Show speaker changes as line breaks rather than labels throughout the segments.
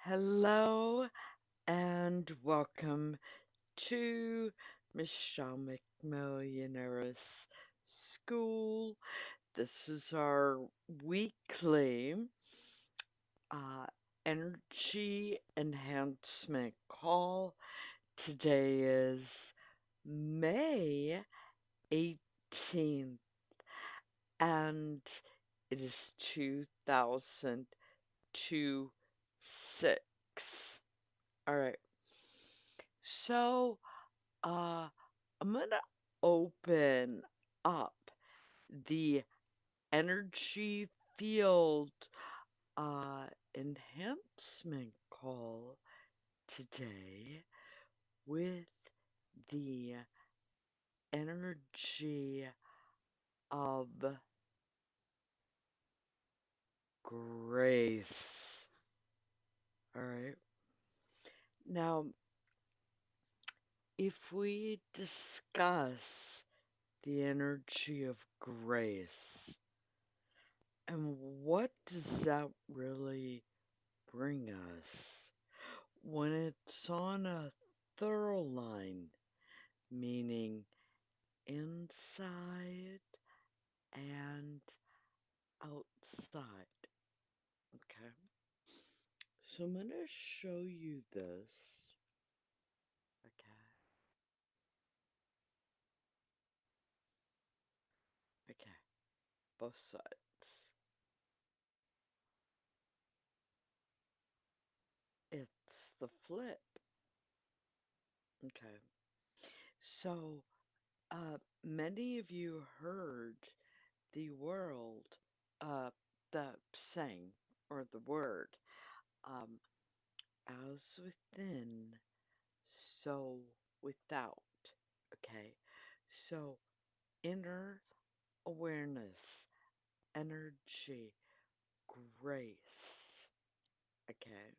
Hello and welcome to Michelle McMillionairess Skool. This is our weekly uh, energy enhancement call. Today is May 18th and it is 2026. All right. So, uh, I'm gonna open up the energy field uh, enhancement call today with the energy of grace. All right. Now, if we discuss the energy of grace, and what does that really bring us? When it's on a thorough line, meaning inside and outside. Okay. So I'm going to show you this. Okay. Okay. Both sides. It's the flip. Okay. So, many of you heard the world, uh, the saying or the word, um, as within, so without. Okay. So, inner awareness, energy, grace. Okay.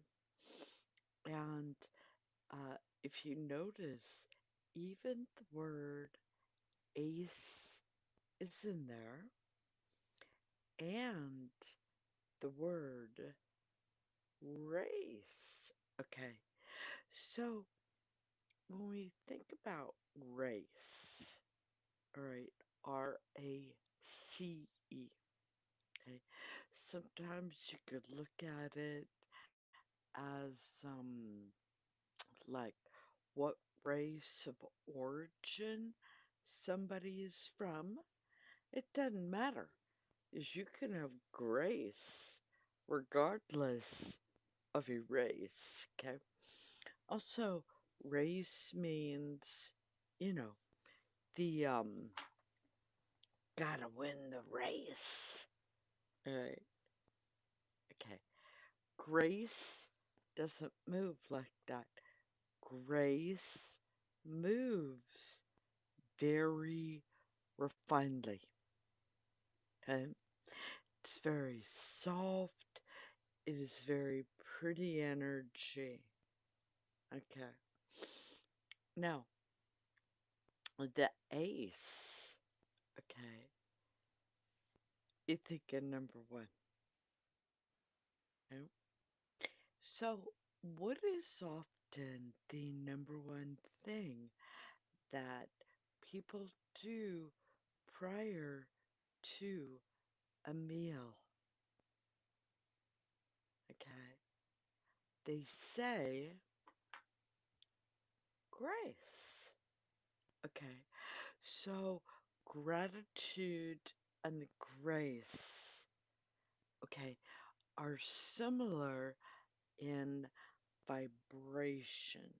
And if you notice, even the word ace is in there, and the word race. Okay. So when we think about race, all right, RACE, okay, sometimes you could look at it as like what race of origin somebody is from. It doesn't matter, is you can have grace regardless of your race. Okay. Also, race means, you know, the gotta win the race. All right. Okay. Grace doesn't move like that. Grace moves very refinedly. Okay. It's very soft. It is very pretty energy. Okay. Now, the ace. Okay. You think of number one. Okay? So, what is often the number one thing that people do prior to a meal? Okay. They say grace. Okay. So, gratitude and grace, okay, are similar in vibration.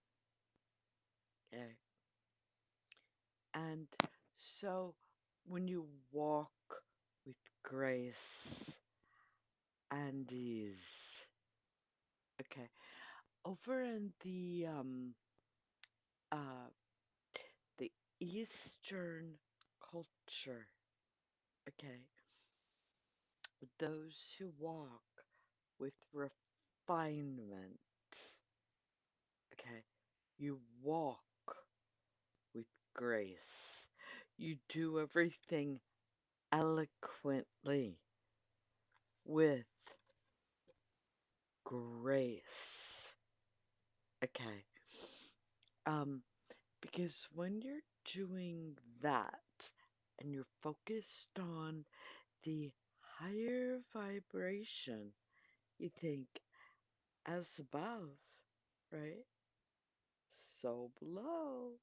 Okay. And so, when you walk with grace and ease, okay, over in uh the Eastern culture, okay, those who walk with refinement, okay, you walk with grace. You do everything eloquently with grace. Okay. Um, because when you're doing that and you're focused on the higher vibration, you think as above, right? So below.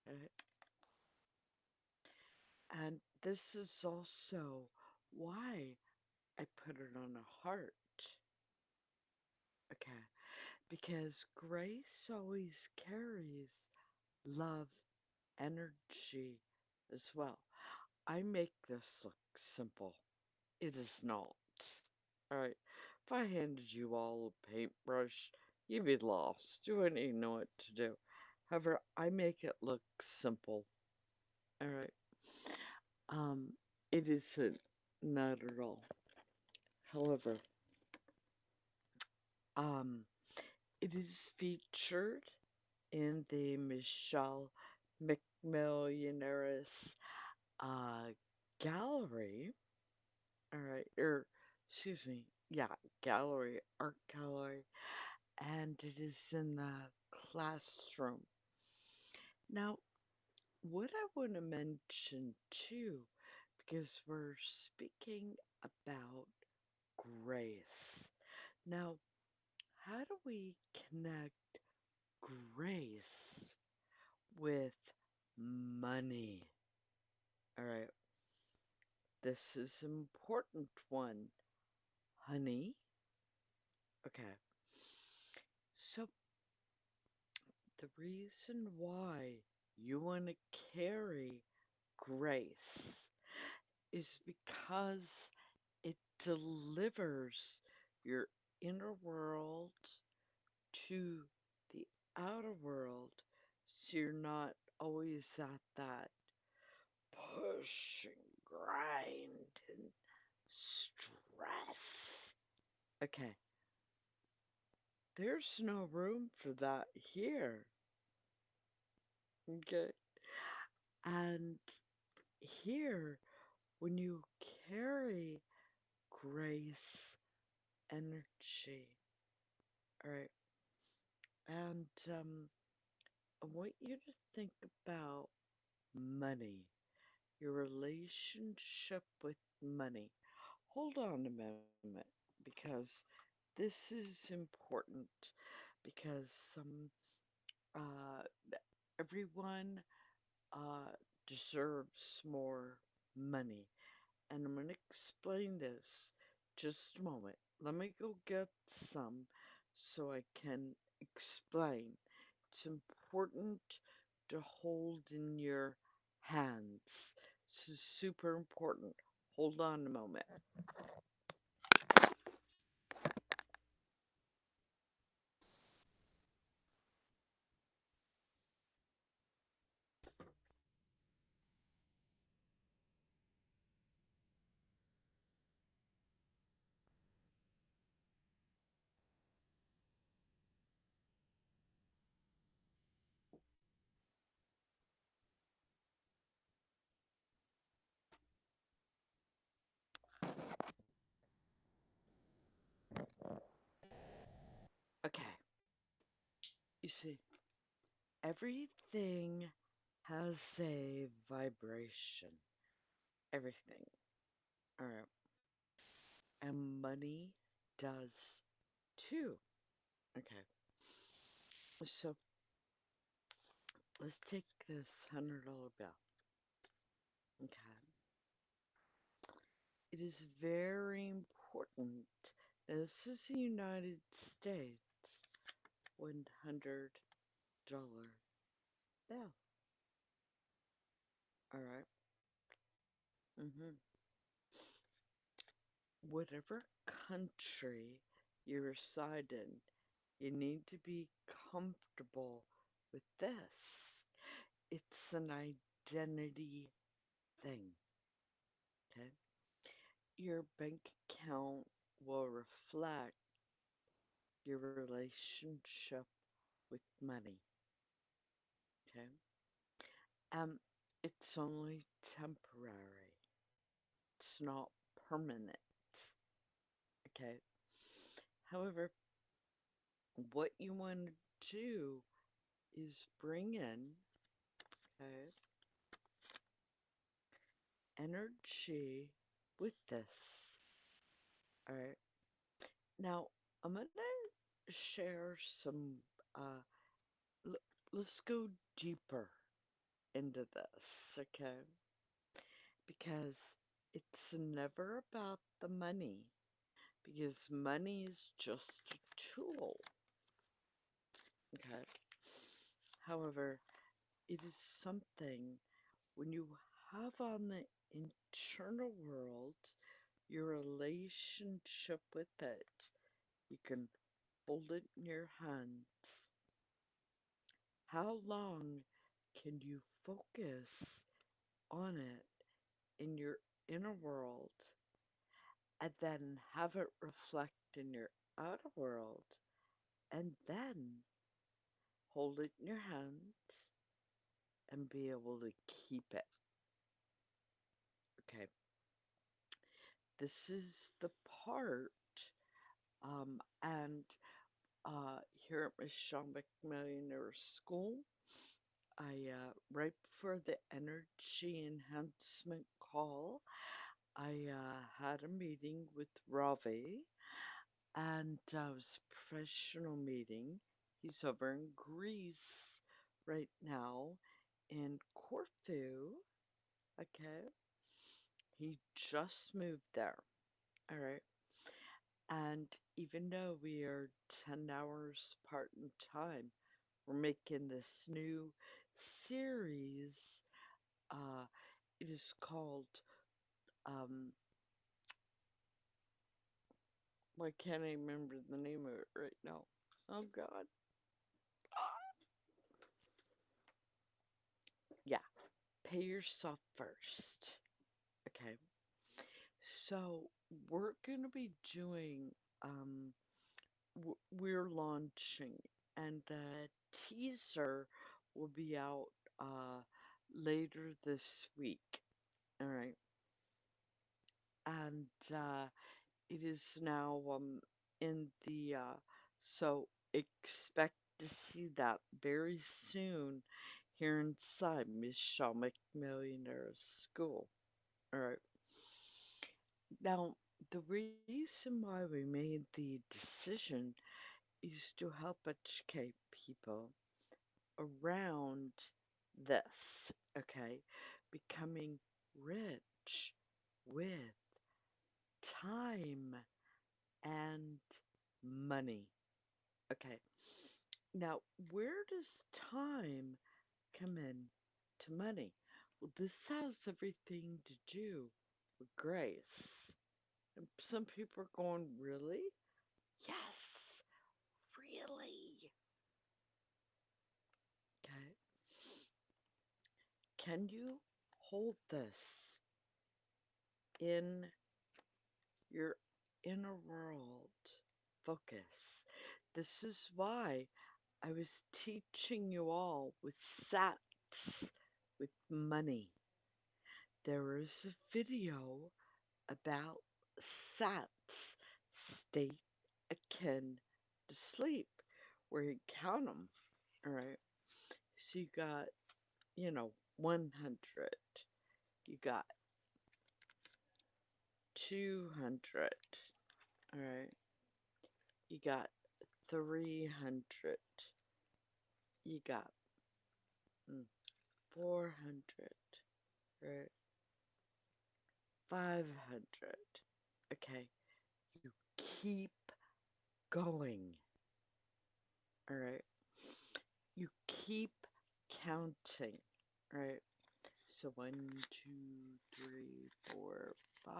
Right? And this is also why I put it on a heart. Okay. Because grace always carries love energy as well. I make this look simple. It is not. Alright. If I handed you all a paintbrush, you'd be lost. You wouldn't even know what to do. However, I make it look simple. Alright. Um, it isn't, not at all. However, um, it is featured in the Michelle McMillionairess uh, gallery. All right, or excuse me, yeah, gallery, art gallery, and it is in the classroom. Now, what I want to mention too, because we're speaking about grace. Now, how do we connect grace with money? All right, this is an important one, honey. Okay, so the reason why you want to carry grace is because it delivers your inner world to the outer world, so you're not always at that push and grind and stress. Okay, there's no room for that here. Okay, and here, when you carry grace energy, all right, and I want you to think about money, your relationship with money. Hold on a moment, because this is important, because uh, everyone uh, deserves more money. And I'm going to explain this just a moment. Let me go get some so I can explain. It's important to hold in your hands. This is super important. Hold on a moment. Okay, you see, everything has a vibration. Everything. Alright. And money does too. Okay. So let's take this $100 bill. Okay. It is very important. Now, this is the United States $100 bill. All right. Mm-hmm. Whatever country you reside in, you need to be comfortable with this. It's an identity thing. Okay. Your bank account will reflect your relationship with money. Okay. Um, it's only temporary. It's not permanent. Okay. However, what you want to do is bring in, okay, energy with this. All right. Now, I'm going to share some, uh, let's go deeper into this, okay? Because it's never about the money, because money is just a tool, okay? However, it is something when you have on the internal world your relationship with it, you can hold it in your hands. How long can you focus on it in your inner world and then have it reflect in your outer world and then hold it in your hands and be able to keep it? Okay, this is the part, and here at Michelle McMillionairess Skool, right before the energy enhancement call, I had a meeting with Ravi, and it was a professional meeting. He's over in Greece right now, in Corfu. Okay, he just moved there. All right, and even though we are 10 hours apart in time, we're making this new series. Uh, it is called, um, why can't I remember the name of it right now? Oh God. Yeah, pay yourself first. Okay. So we're going to be doing, we're launching, and the teaser will be out later this week. All right. And it is now in the, so expect to see that very soon here inside Michelle McMillionairess Skool. All right. Now, the reason why we made the decision is to help educate people around this, okay? Becoming rich with time and money. Okay, now where does time come in to money? Well, this has everything to do with grace. And some people are going, really? Yes, really. Okay, can you hold this in your inner world? Focus. This is why I was teaching you all with sats, with money. There is a video about sats, state akin to sleep, where you count them. All right. So you got, 100. You got 200. All right. You got 300. You got 400. Right. 500. Okay. You keep going. All right. You keep counting. All right. So 1, 2, 3, 4, 5.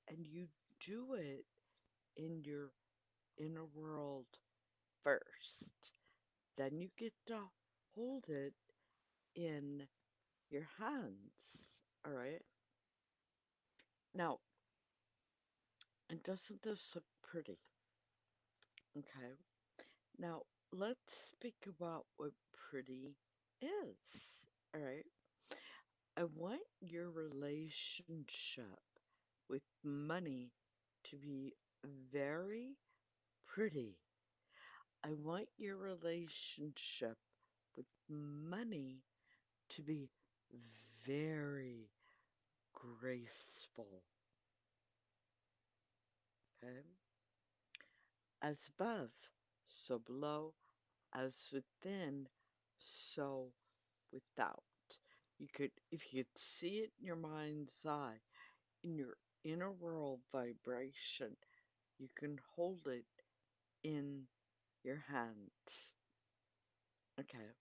And you do it in your inner world first. Then you get to hold it in your hands. All right. Now, and doesn't this look pretty? Okay. Now, let's speak about what pretty is. All right. I want your relationship with money to be very pretty. I want your relationship with money to be very graceful. Okay? As above, so below, as within, so without. You could, if you could see it in your mind's eye, in your inner world vibration, you can hold it in your hand. Okay.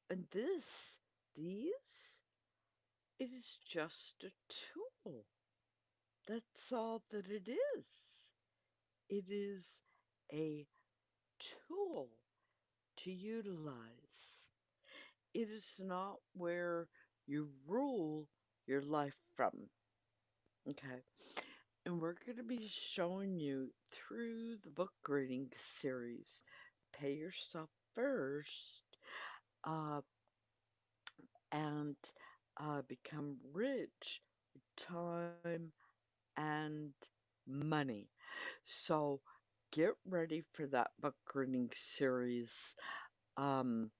And these, it is just a tool. That's all that it is. It is a tool to utilize. It is not where you rule your life from. Okay. And we're going to be showing you through the book reading series Pay Yourself First uh, and Become Rich with Time and Money. So get ready for that book reading series. Um,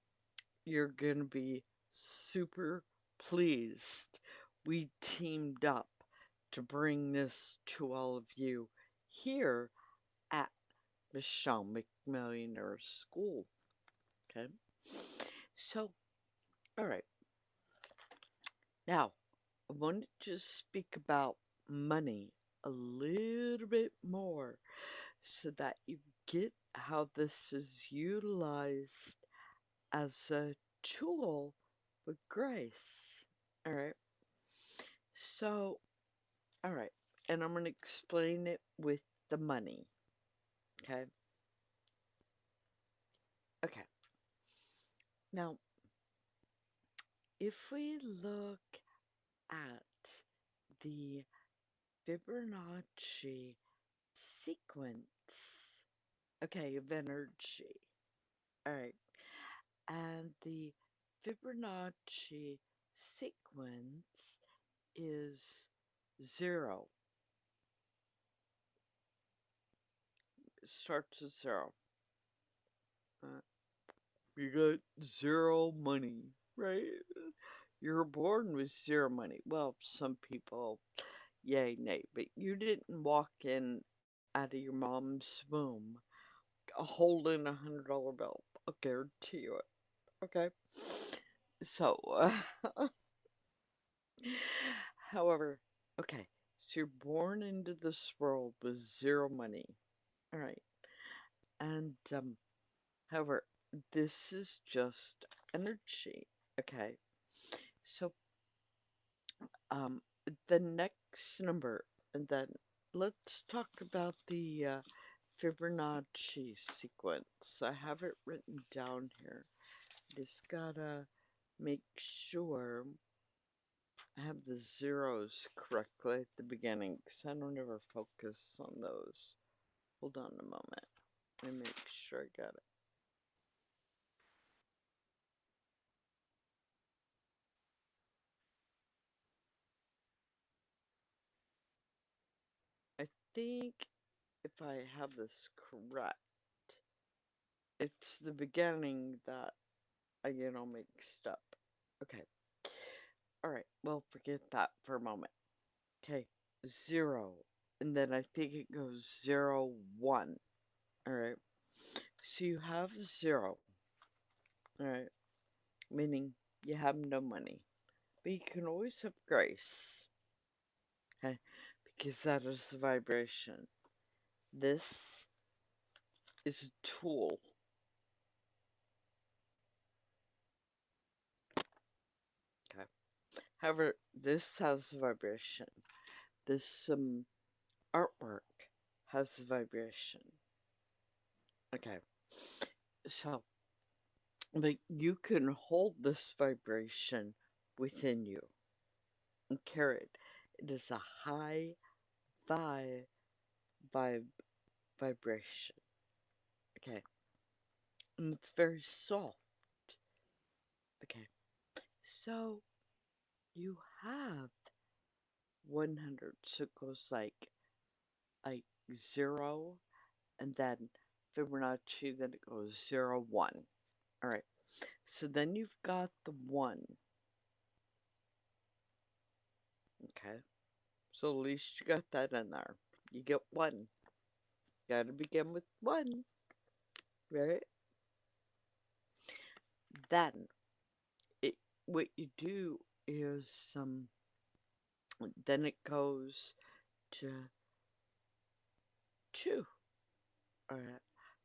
you're going to be super pleased. We teamed up to bring this to all of you here at Michelle McMillionairess Skool. Okay? So, all right. Now, I wanted to speak about money a little bit more so that you get how this is utilized as a tool with grace. All right. So, all right. And I'm going to explain it with the money. Okay. Okay. Now, if we look at the Fibonacci sequence, okay, of energy. All right. And the Fibonacci sequence is 0. It starts at 0. Uh, you got 0 money, right? You were born with 0 money. Well, some people, yay, nay, but you didn't walk in out of your mom's womb holding $100 bill. I'll guarantee you it. Okay? So, however, okay, so you're born into this world with 0 money. All right. And, however, this is just energy. Okay. So, um, the next number, and then let's talk about the Fibonacci sequence. I have it written down here. Just gotta make sure I have the zeros correctly at the beginning, because I don't ever focus on those. Hold on a moment. Let me make sure I got it. I think if I have this correct, it's the beginning that I get all mixed up. Okay. Alright, well, forget that for a moment. Okay, 0. And then I think it goes 0, 1. Alright. So you have 0. Alright. Meaning you have no money. But you can always have grace. Okay. Because that is the vibration. This is a tool. Okay. However, this has vibration. This artwork has vibration. Okay. So, but you can hold this vibration within you and carry it. It is a high vibe, vibe vibration. Okay. And it's very soft. Okay. So you have 100. So it goes like 0 and then Fibonacci, then it goes 0, 1. All right, so then you've got the 1. Okay, so at least you got that in there. You get 1. You gotta begin with 1, right? Then, what you do is, then it goes to 2. All right,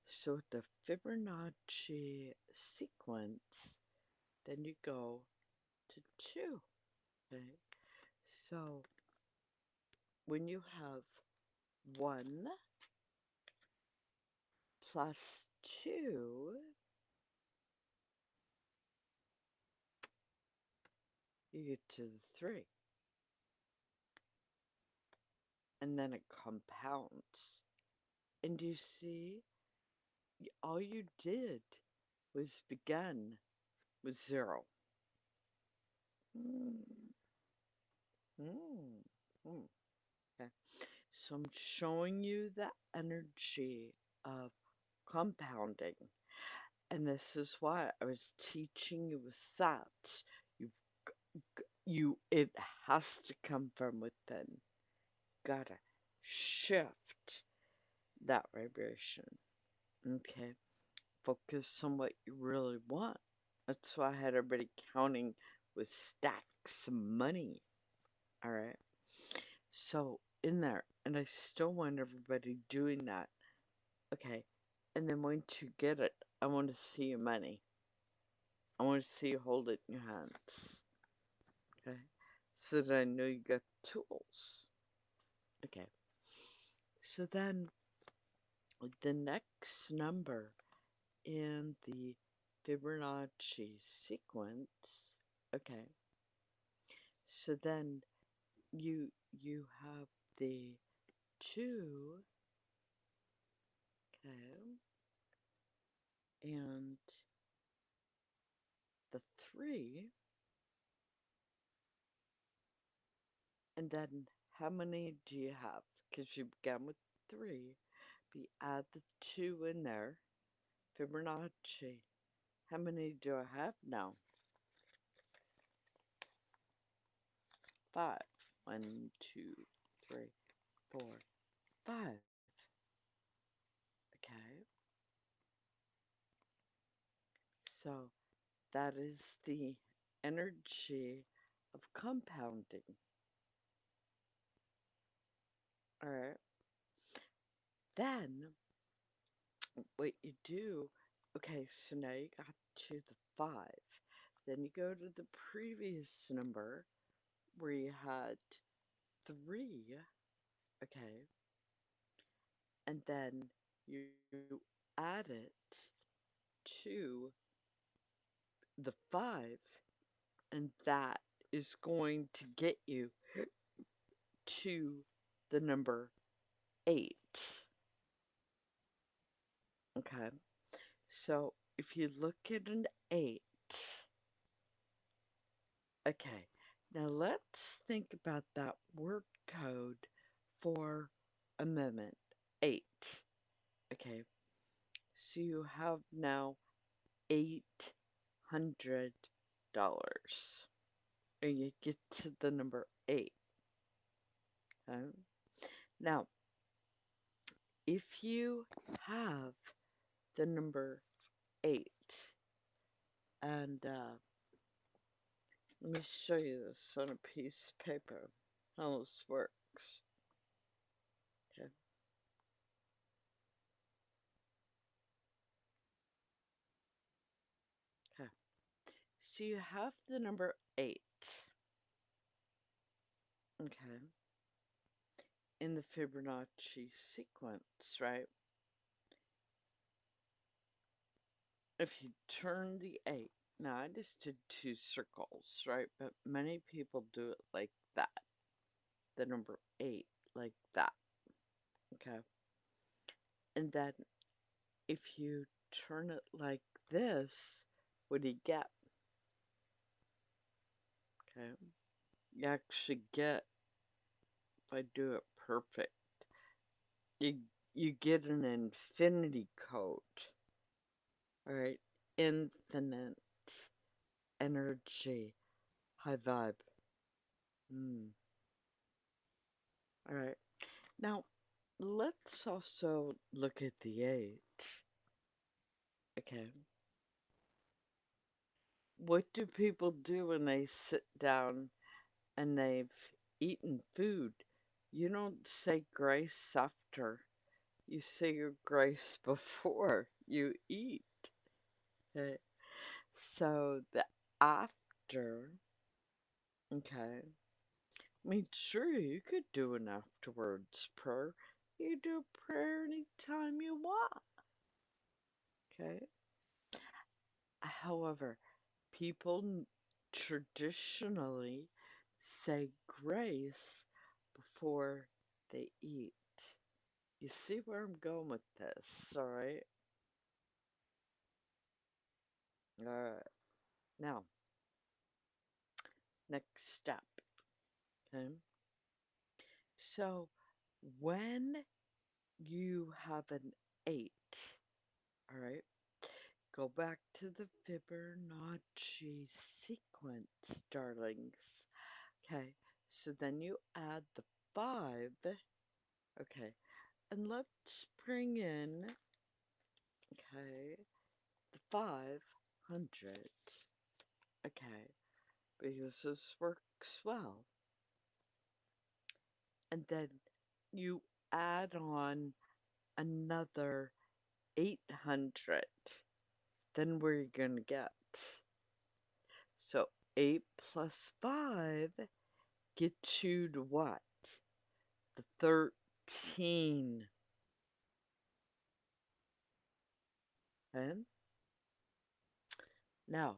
so with the Fibonacci sequence, then you go to 2. Okay, so when you have 1 plus 2, you get to the 3. And then it compounds. And you see, all you did was begin with 0. Mm. Mm. Mm. Okay. So I'm showing you the energy of compounding. And this is why I was teaching you with sats. It has to come from within. Gotta shift that vibration. Okay. Focus on what you really want. That's why I had everybody counting with stacks of money. All right. So in there, and I still want everybody doing that. Okay. And then once you get it, I want to see your money. I want to see you hold it in your hands. Okay. So that I know you got tools. Okay. So then the next number in the Fibonacci sequence, okay, so then you have the 2, okay, and the 3, and then how many do you have? Because you began with 3, but you add the 2 in there, Fibonacci. How many do I have now? 5. 1, 2, 3, 4, 5. Okay. So that is the energy of compounding. All right. Then what you do, okay, so now you got to the 5. Then you go to the previous number where you had 3, okay, and then you add it to the 5, and that is going to get you to the number 8. Okay, so if you look at an 8, okay, now let's think about that word code for a moment. 8. Okay, so you have now $800, and you get to the number 8. Okay? Now, if you have the number 8, and let me show you this on a piece of paper, how this works. Okay. Okay. So you have the number 8, okay, in the Fibonacci sequence, right? If you turn the 8, now I just did 2 circles, right? But many people do it like that. The number 8, like that, okay? And then if you turn it like this, what do you get? Okay, you actually get, if I do it perfect, you you get an infinity code, all right? Infinite energy, high vibe. All right. Now, let's also look at the 8. Okay. What do people do when they sit down and they've eaten food? You don't say grace after. You say your grace before you eat. Okay. So the after, okay. I mean, sure, you could do an afterwards prayer. You do a prayer anytime you want. Okay. However, people traditionally say grace before they eat. You see where I'm going with this, alright? Alright. Now, next step. Okay. So, when you have an 8, alright, go back to the Fibonacci sequence, darlings. Okay, so then you add the 5. Okay, and let's bring in, okay, the 500. Okay, because this works well. And then you add on another 800. Then where are you going to get? So 8 plus 5 gets you to what? The 13. And now,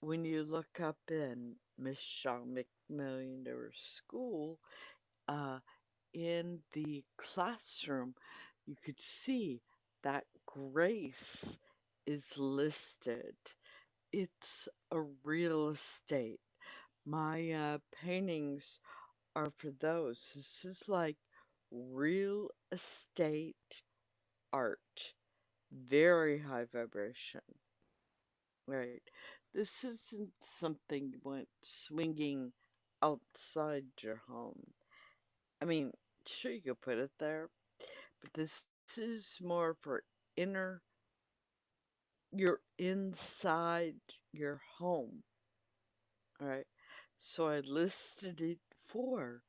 when you look up in Michelle McMillionairess Skool, uh, in the classroom, you could see that grace is listed. It's a real estate. My paintings are for those. This is like real estate art. Very high vibration. Right. This isn't something you want swinging outside your home. I mean, sure you could put it there, but this is more for inner, you're inside your home. All right. So I listed it for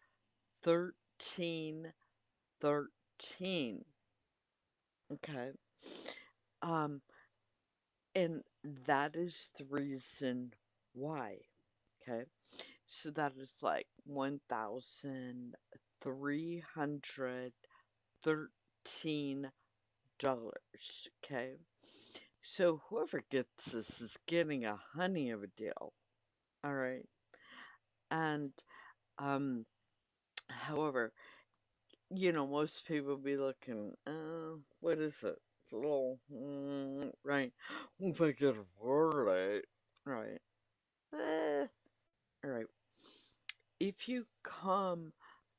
1313. Okay. Um, and that is the reason why. Okay. So that is like $1,313. Okay. So whoever gets this is getting a honey of a deal. All right. And however, most people be looking, what is it? It's a little, right. If I could afford it, right. Eh, all right. If you come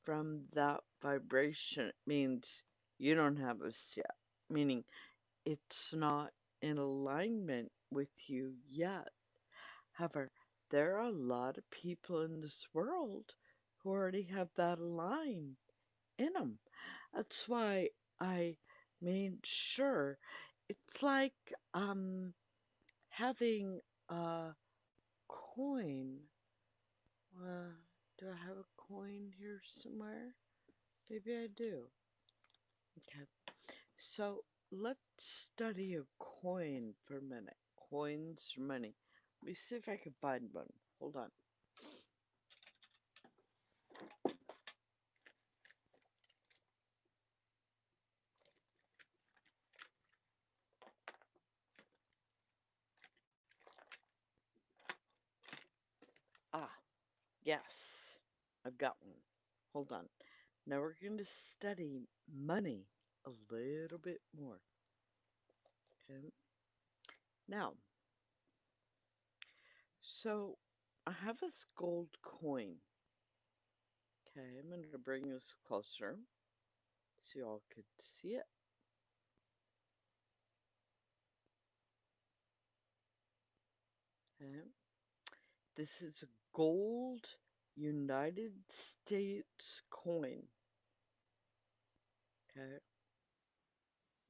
from that vibration, it means you don't have us yet. Meaning it's not in alignment with you yet. However, there are a lot of people in this world who already have that aligned in them. That's why I made sure it's like having a coin. Uh, do I have a coin here somewhere? Maybe I do. Okay. So let's study a coin for a minute. Coins are money. Let me see if I can find one. Hold on. Ah, yes. I've got one. Hold on. Now we're going to study money a little bit more. Okay. Now, so I have this gold coin. Okay, I'm going to bring this closer so y'all could see it. Okay. This is a gold United States coin. Okay.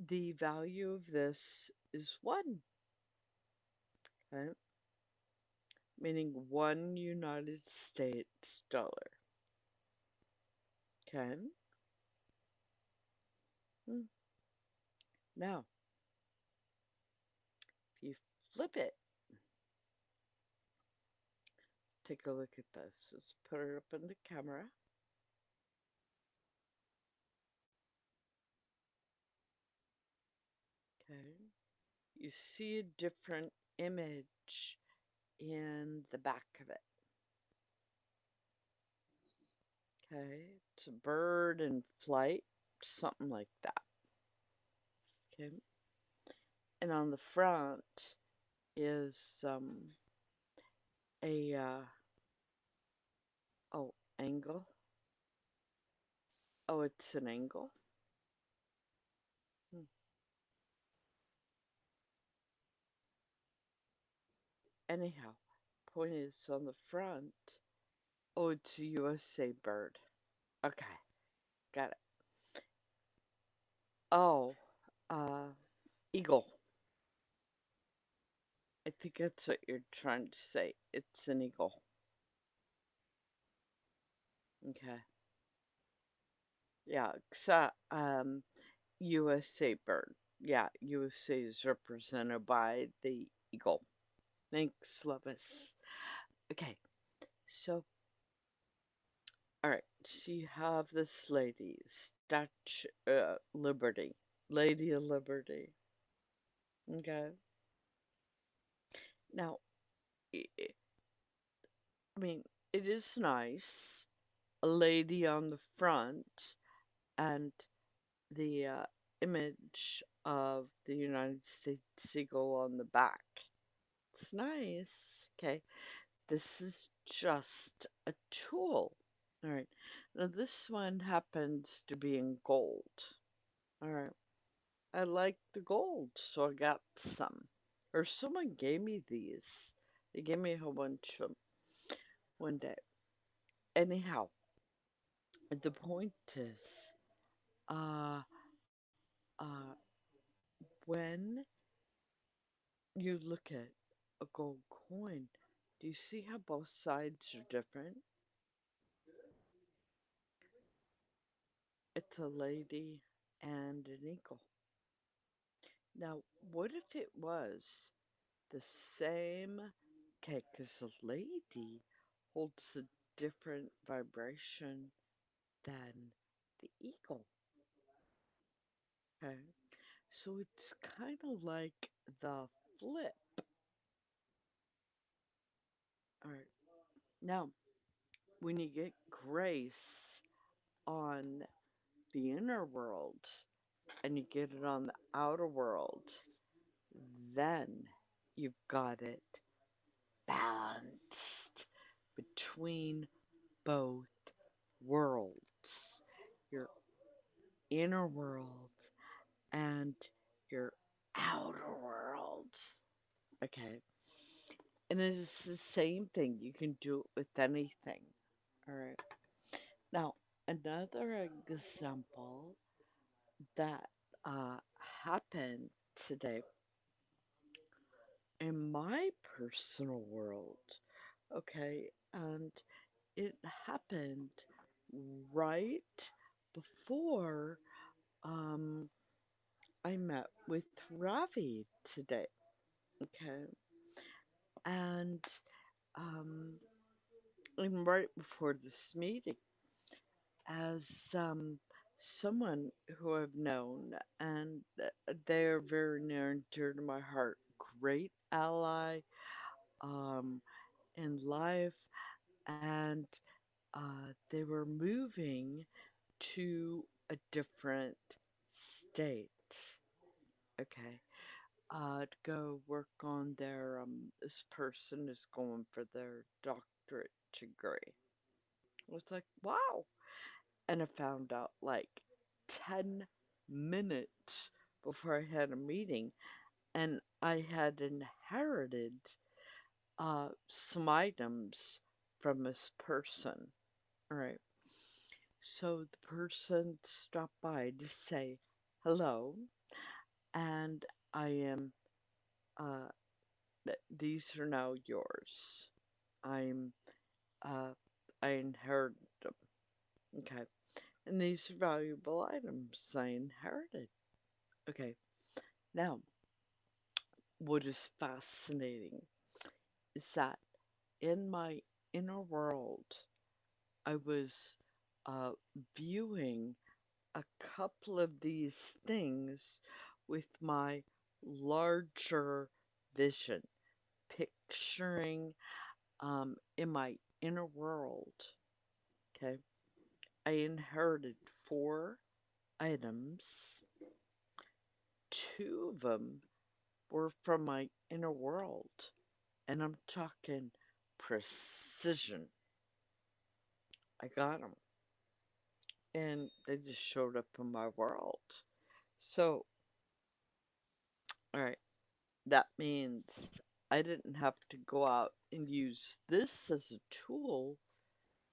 The value of this is one. Okay. Meaning one United States dollar. Okay. Now, if you flip it, take a look at this. Let's put it up in the camera. Okay. You see a different image in the back of it. Okay. It's a bird in flight, something like that. Okay. And on the front is a angle. Oh, it's an angle. Anyhow, point is on the front. Oh, it's a USA bird. Okay, got it. Oh, uh, eagle. I think that's what you're trying to say. It's an eagle. Okay. Yeah, USA bird. Yeah, USA is represented by the eagle. Thanks, Lovis. Okay, so, alright, so you have this lady, Statue, Liberty. Lady of Liberty. Okay. Now, I mean, it is nice. A lady on the front and the image of the United States eagle on the back. It's nice. Okay. This is just a tool. All right. Now, this one happens to be in gold. All right. I like the gold, so I got some. Or someone gave me these. They gave me a whole bunch of them one day. Anyhow, the point is, uh, uh, when you look at a gold coin, do you see how both sides are different? It's a lady and an eagle. Now, what if it was the same? Okay, because the lady holds a different vibration than the eagle. Okay, so it's kind of like the flip. All right, now when you get grace on the inner world and you get it on the outer world, then you've got it balanced between both worlds, your inner world and your outer world. Okay. And it is the same thing. You can do it with anything. All right. Now, another example that uh, happened today in my personal world, okay, and it happened right before I met with Ravi today, okay, and um, and right before this meeting, as someone who I've known, and they're very near and dear to my heart, great ally um, in life, and they were moving to a different state. Okay. To go work on their, this person is going for their doctorate degree. I was like, wow. And I found out, like, 10 minutes before I had a meeting, and I had inherited some items from this person. All right. So the person stopped by to say hello, and I am, uh, these are now yours. I'm, uh, I inherited them. Okay. And these are valuable items I inherited. Okay. Now, what is fascinating is that in my inner world, I was uh, viewing a couple of these things with my larger vision, picturing in my inner world. Okay, I inherited four items. Two of them were from my inner world, and I'm talking precision. I got them, and they just showed up in my world. So, all right, that means I didn't have to go out and use this as a tool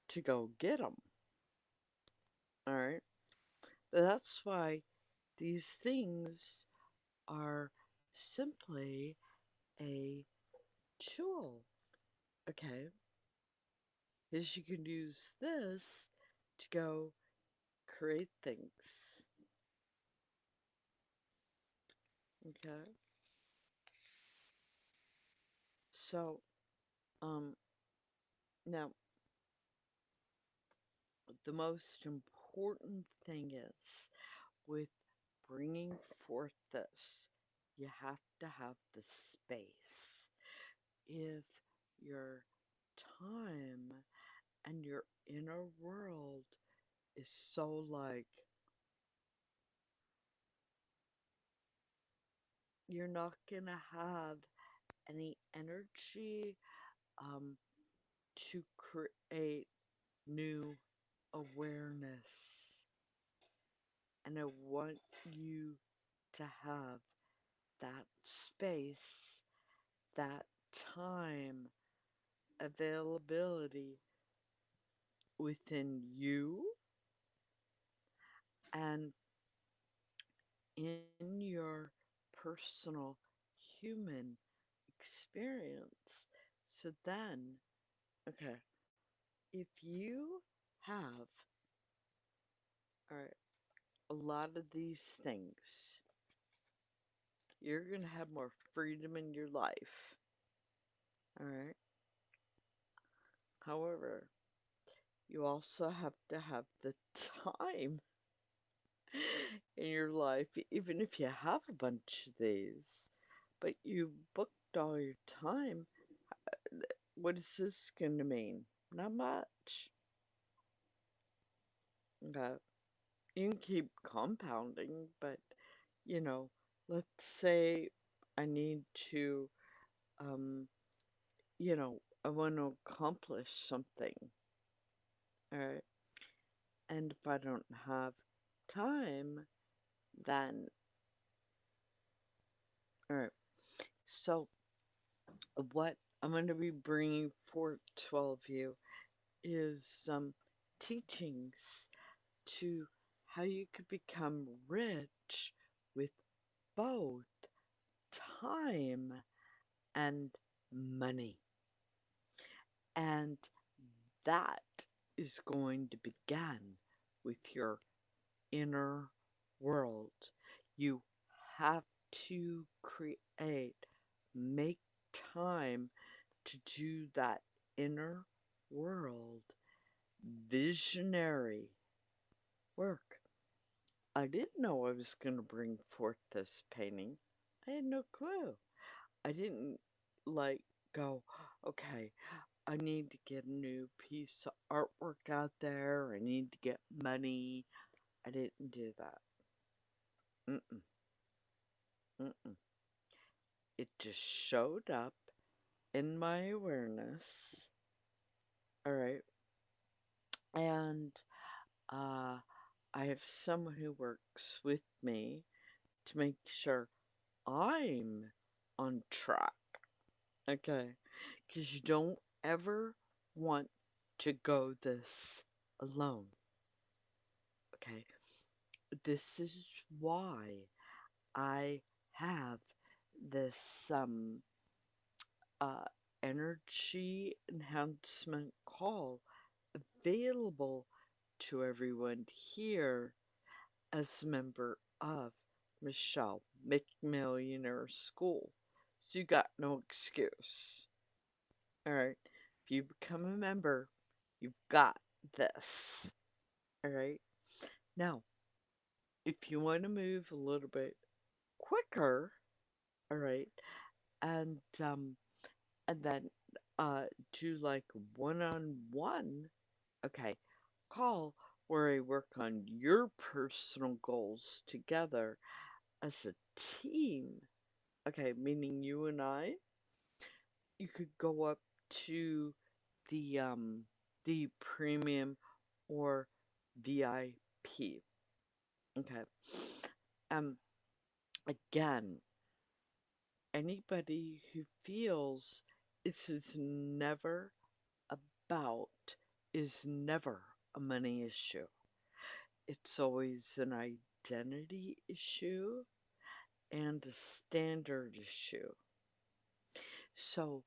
to go get them. All right, that's why these things are simply a tool. Okay, is you can use this to go create things. Okay, so um now the most important thing is with bringing forth this, you have to have the space. If your time and your inner world is so like, you're not gonna have any energy um, to create new awareness. And I want you to have that space, that time, availability within you and in your personal human experience. So then, okay, if you have, all right, a lot of these things, you're going to have more freedom in your life. All right. However, you also have to have the time in your life, even if you have a bunch of these, but you booked all your time. What is this going to mean? Not much. Okay. You can keep compounding, but let's say I need to, um, I want to accomplish something, all right? And if I don't have time, then, all right. So, what I'm going to be bringing forth to all of you is some teachings to how you could become rich with both time and money. And that is going to begin with your inner world. You have to make time to do that inner world visionary work. I didn't know I was going to bring forth this painting. I had no clue. I didn't like go, okay, I need to get a new piece of artwork out there. I need to get money. I didn't do that. Mm-mm, mm-mm. It just showed up in my awareness. All right. And I have someone who works with me to make sure I'm on track. Okay. Because you don't ever want to go this alone. Okay. This is why I have this uh, energy enhancement call available to everyone here as a member of Michelle McMillionairess Skool. So you got no excuse. All right. If you become a member, you've got this. All right. Now, if you want to move a little bit quicker, all right, and then do like one-on-one, okay, call where I work on your personal goals together as a team. Okay, meaning you and I, you could go up to the um the premium or VIP. Okay. Um Again, anybody who feels this is never a money issue. It's always an identity issue and a standard issue. So,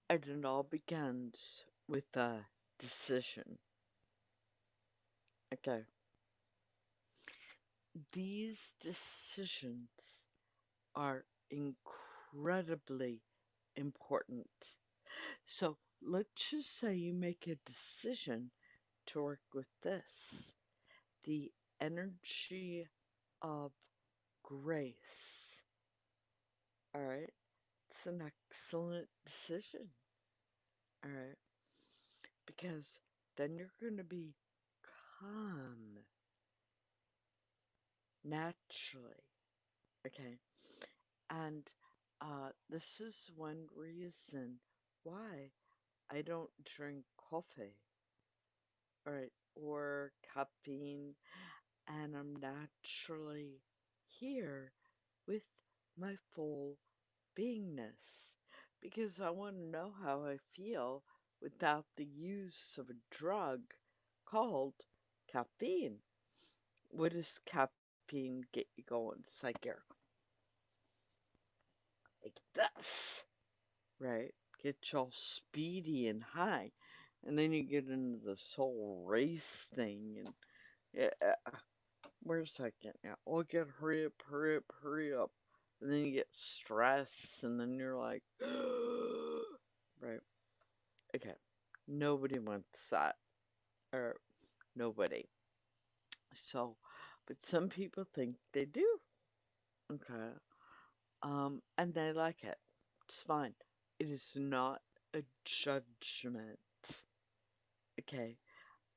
and it all begins with a decision. Okay. These decisions are incredibly important. So let's just say you make a decision to work with this, the energy of grace. All right. It's an excellent decision. All right. Because then you're going to be calm naturally. Okay. And this is one reason why I don't drink coffee, all right, or caffeine, and I'm naturally here with my full beingness because I want to know how I feel without the use of a drug called caffeine. What does caffeine get you going? It's like you're like this, right? Get you all speedy and high. And then you get into this whole race thing and yeah, where's that getting at? Oh, get hurry up, hurry up, hurry up. And then you get stressed and then you're like, right? Okay. Nobody wants that. Or nobody. So, but some people think they do. Okay. And they like it. It's fine. It is not a judgment. Okay.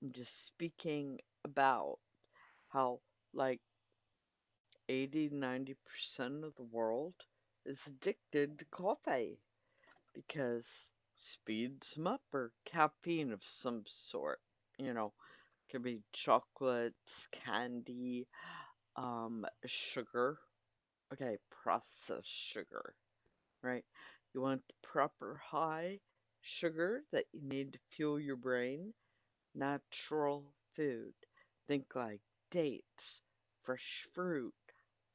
I'm just speaking about how, like, 80-90% of the world is addicted to coffee because speeds them up or caffeine of some sort. You know, could be chocolates, candy, sugar. Okay, processed sugar, right? You want the proper high sugar that you need to fuel your brain. Natural food. Think like dates, fresh fruit,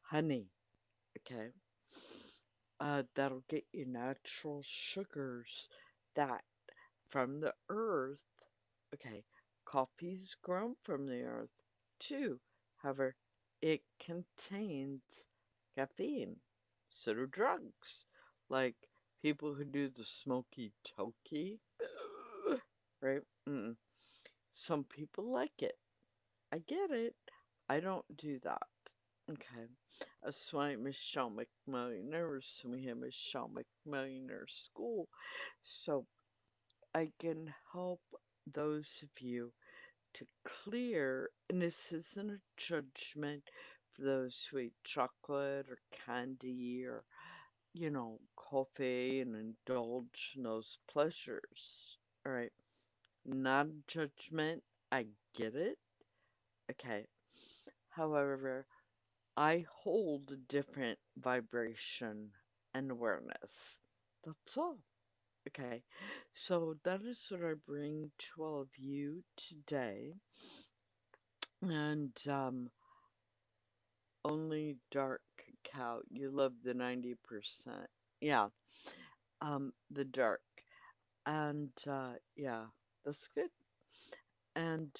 honey. Okay. That'll get you natural sugars that from the earth. Okay. Coffee's grown from the earth too. However, it contains caffeine. So do drugs. Like people who do the smoky toky, right? Mm-mm. Some people like it. I get it. I don't do that. Okay. That's why Michelle McMillionairess, we have Michelle McMillionairess Skool. So I can help those of you to clear, and this isn't a judgment for those who eat chocolate or candy or, coffee and indulge in those pleasures. All right. Not a judgment. I get it. Okay. However, I hold a different vibration and awareness. That's all. Okay. So that is what I bring to all of you today. And only dark cacao. You love the 90%. Yeah. The dark. And yeah, that's good. And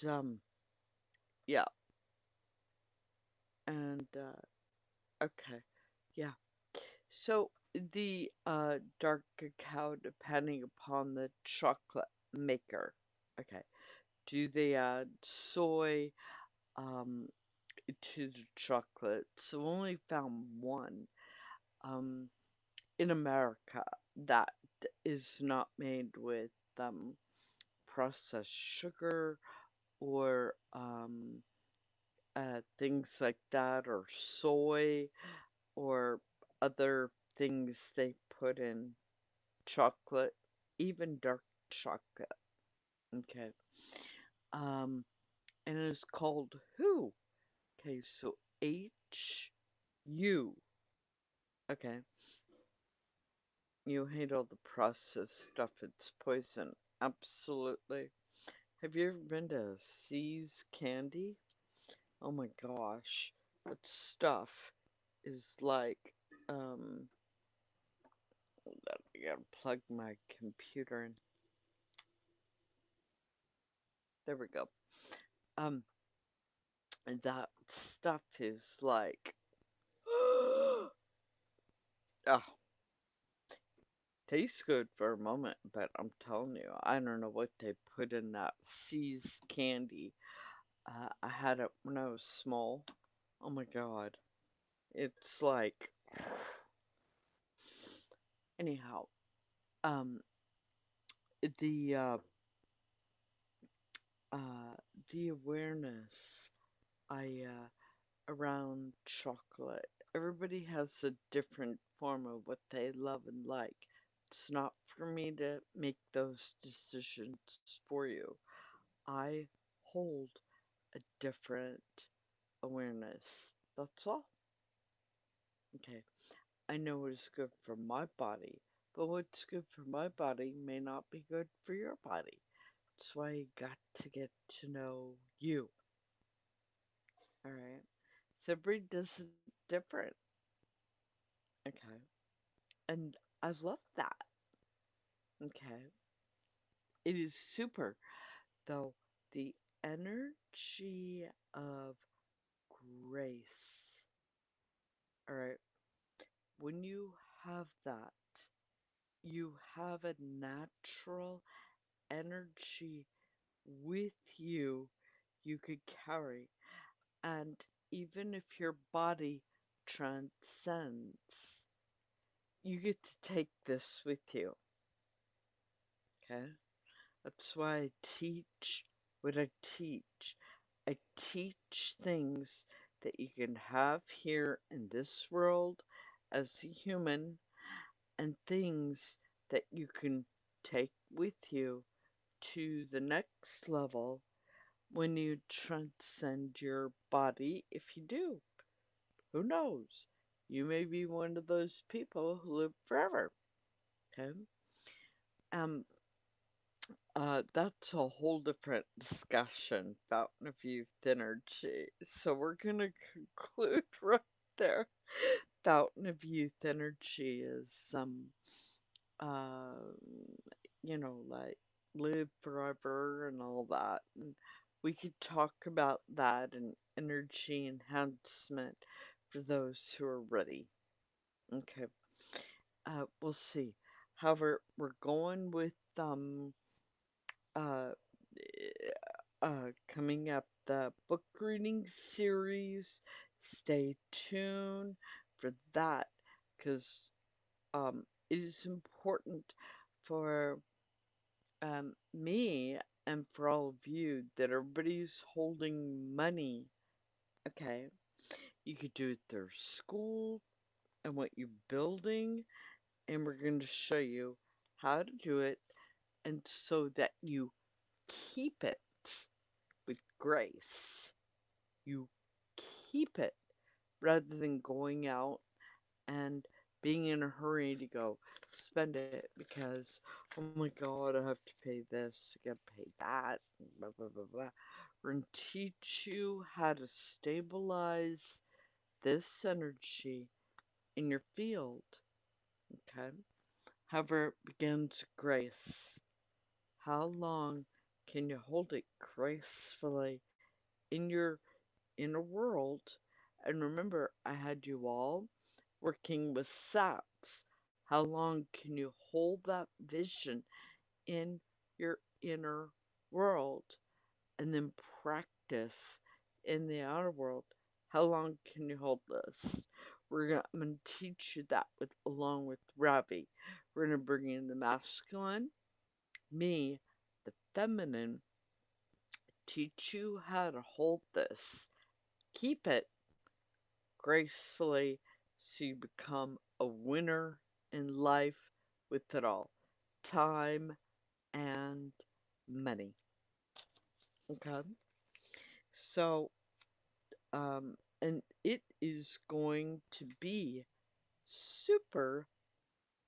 yeah. And okay. Yeah. So the dark cacao, depending upon the chocolate maker. Okay. Do they add soy um, to the chocolate? So only found one um, in America that is not made with processed sugar or things like that, or soy, or other things they put in chocolate, even dark chocolate. Okay. Um, and it is called Who. Okay, so HU. Okay. You hate all the processed stuff, it's poison. Absolutely. Have you ever been to C's Candy? Oh my gosh. That stuff is like, hold on, I gotta plug my computer in. There we go. Um, that stuff is like, oh, tastes good for a moment, but I'm telling you, I don't know what they put in that C's Candy. I had it when I was small. Oh my god. It's like, anyhow, um, the, uh, uh, the awareness around chocolate. Everybody has a different form of what they love and like. It's not for me to make those decisions for you. I hold a different awareness. That's all. Okay. I know what is good for my body, but what's good for my body may not be good for your body. That's why you got to get to know you. Alright? So everybody does it different. Okay. And I love that. Okay. It is super. Though the energy of grace. Alright. When you have that, you have a natural energy with you could carry. And even if your body transcends, you get to take this with you. Okay? That's why I teach what I teach. I teach things that you can have here in this world as a human, and things that you can take with you to the next level when you transcend your body. If you do, who knows? You may be one of those people who live forever. Okay? Um, that's a whole different discussion, Fountain of Youth Energy. So we're gonna conclude right there. Fountain of Youth Energy is uh, like live forever and all that. And we could talk about that and energy enhancement for those who are ready. Okay. We'll see. However, we're going with uh coming up the book reading series. Stay tuned for that, because it is important for me and for all of you that everybody's holding money. Okay, you could do it through school and what you're building, and we're going to show you how to do it, and so that you keep it with grace. you keep it rather than going out and being in a hurry to go spend it because, oh my God, I have to pay this, I gotta pay that, blah, blah, blah, blah. We're going to teach you how to stabilize this energy in your field, okay? However, it begins grace. How long can you hold it gracefully in your inner world? And remember, I had you all working with sats. How long can you hold that vision in your inner world and then practice in the outer world? How long can you hold this? I'm going to teach you that along with Ravi. We're going to bring in the masculine, me, the feminine, teach you how to hold this. Keep it gracefully so you become a winner in life with it all time and money. Okay? So, and it is going to be super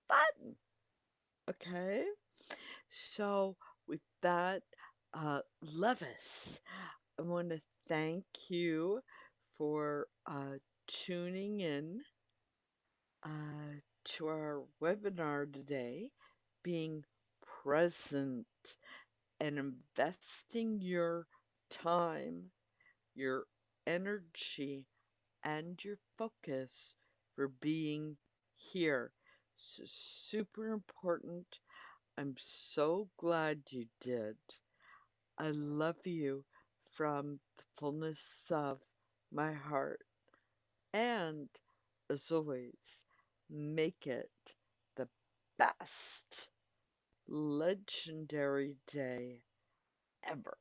fun. Okay? So, with that, Levis, I want to thank you for tuning in to our webinar today, being present and investing your time, your energy, and your focus for being here. So super important. I'm so glad you did. I love you from the fullness of my heart. And as always, make it the best legendary day ever.